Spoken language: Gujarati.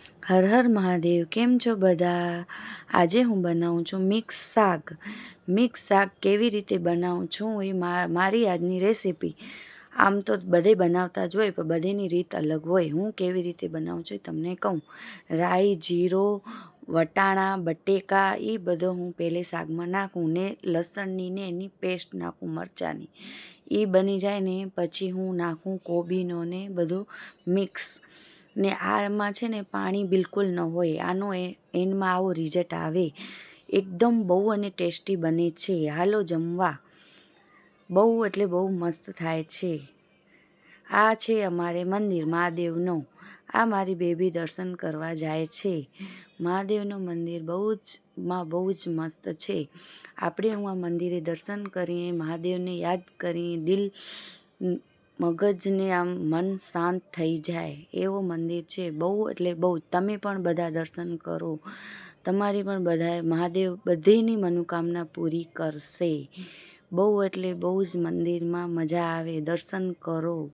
હર હર મહાદેવ. કેમ છો બધા? આજે હું બનાવું છું મિક્સ શાક. મિક્સ શાક કેવી રીતે બનાવું છું એ મારી આજની રેસીપી. આમ તો બધે બનાવતા જ હોય પણ બધીની રીત અલગ હોય. હું કેવી રીતે બનાવું છું એ તમને કહું. રાઈ, જીરો, વટાણા, બટેકા એ બધો હું પહેલે શાકમાં નાખું ને લસણની ને એની પેસ્ટ નાખું મરચાંની. એ બની જાય ને પછી હું નાખું કોબીનો ને બધું મિક્સ. ને આમાં છે ને પાણી બિલકુલ ન હોય. આનો એન્ડમાં આવો રિઝલ્ટ આવે. એકદમ બહુ અને ટેસ્ટી બને છે. હાલો જમવા. બહુ એટલે બહુ મસ્ત થાય છે. આ છે અમારે મંદિર મહાદેવનો. આ મારી બેબી દર્શન કરવા જાય છે. મહાદેવનું મંદિર બહુ જ મસ્ત છે. આપણે હું આ મંદિરે દર્શન કરીને મહાદેવને યાદ કરી દિલ મગજને આમ મન શાંત થઈ જાય એવો મંદિર છે. બહુ એટલે બહુ. તમે પણ બધા દર્શન કરો. તમારી પણ બધા મહાદેવ બધીની મનોકામના પૂરી કરશે. બહુ એટલે બહુ જ મંદિરમાં મજા આવે. દર્શન કરો.